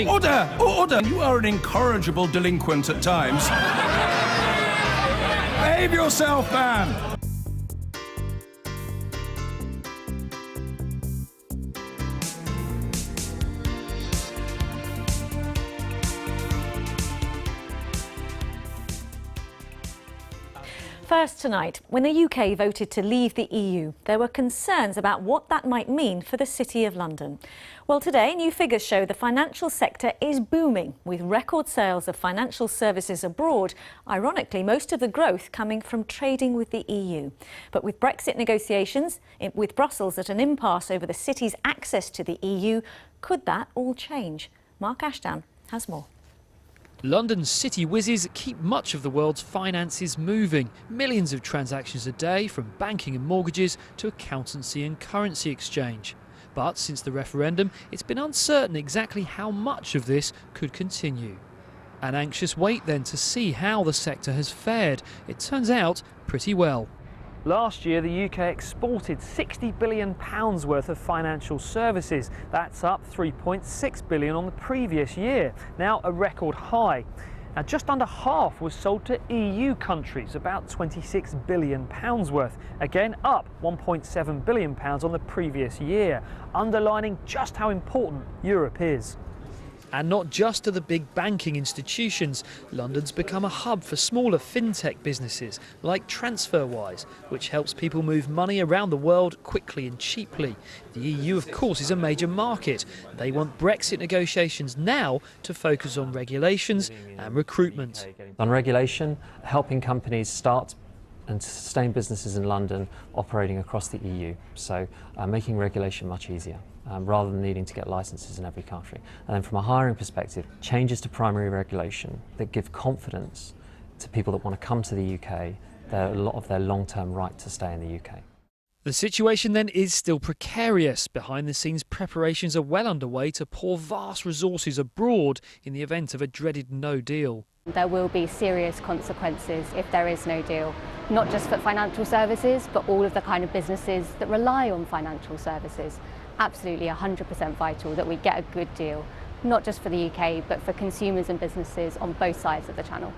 Order! Order! You are an incorrigible delinquent at times. Behave yourself, man! First tonight, when the UK voted to leave the EU, there were concerns about what that might mean for the City of London. Well, today, new figures show the financial sector is booming, with record sales of financial services abroad, ironically most of the growth coming from trading with the EU. But with Brexit negotiations, with Brussels at an impasse over the city's access to the EU, could that all change? Mark Ashdown has more. London's city whizzes keep much of the world's finances moving. Millions of transactions a day, from banking and mortgages to accountancy and currency exchange. But since the referendum, it's been uncertain exactly how much of this could continue. An anxious wait then to see how the sector has fared. It turns out pretty well. Last year, the UK exported £60 billion worth of financial services. That's up £3.6 billion on the previous year, now a record high. Now, just under half was sold to EU countries, about £26 billion worth, again up £1.7 billion on the previous year, underlining just how important Europe is. And not just to the big banking institutions. London's become a hub for smaller fintech businesses like TransferWise, which helps people move money around the world quickly and cheaply. The EU, of course, is a major market. They want Brexit negotiations now to focus on regulations and recruitment. On regulation, helping companies start and sustain businesses in London operating across the EU, so making regulation much easier. Rather than needing to get licenses in every country. And then from a hiring perspective, changes to primary regulation that give confidence to people that want to come to the UK, a lot of their long-term right to stay in the UK. The situation then is still precarious. Behind the scenes, preparations are well underway to pour vast resources abroad in the event of a dreaded no deal. There will be serious consequences if there is no deal, not just for financial services, but all of the kind of businesses that rely on financial services. Absolutely 100% vital that we get a good deal, not just for the UK, but for consumers and businesses on both sides of the channel.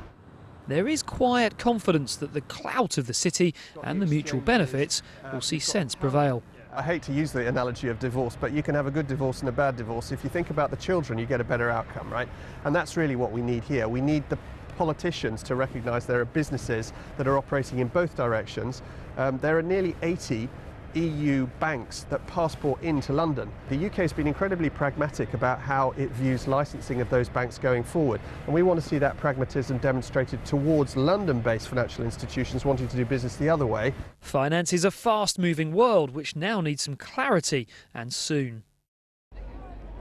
There is quiet confidence that the clout of the city and the mutual benefits will see sense prevail. I hate to use the analogy of divorce, but you can have a good divorce and a bad divorce. If you think about the children, you get a better outcome, right? And that's really what we need here. We need the politicians to recognise there are businesses that are operating in both directions. There are nearly 80 EU banks that passport into London. The UK has been incredibly pragmatic about how it views licensing of those banks going forward, and we want to see that pragmatism demonstrated towards London-based financial institutions wanting to do business the other way. Finance is a fast-moving world which now needs some clarity, and soon.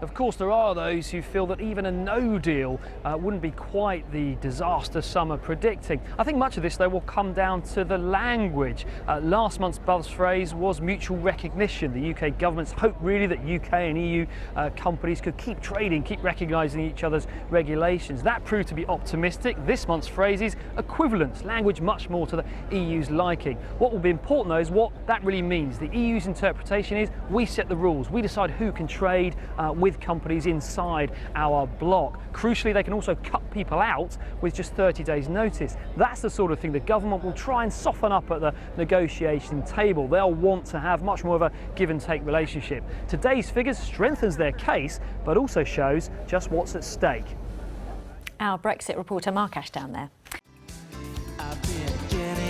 Of course, there are those who feel that even a no deal wouldn't be quite the disaster some are predicting. I think much of this, though, will come down to the language. Last month's buzz phrase was mutual recognition. The UK government's hope really that UK and EU companies could keep trading, keep recognising each other's regulations. That proved to be optimistic. This month's phrase is equivalence, language much more to the EU's liking. What will be important, though, is what that really means. The EU's interpretation is we set the rules. We decide who can trade with companies inside our bloc. Crucially, they can also cut people out with just 30 days notice. That's the sort of thing the government will try and soften up at the negotiation table. They'll want to have much more of a give and take relationship. Today's figures strengthens their case, but also shows just what's at stake. Our Brexit reporter Mark Ashdown there. I've been getting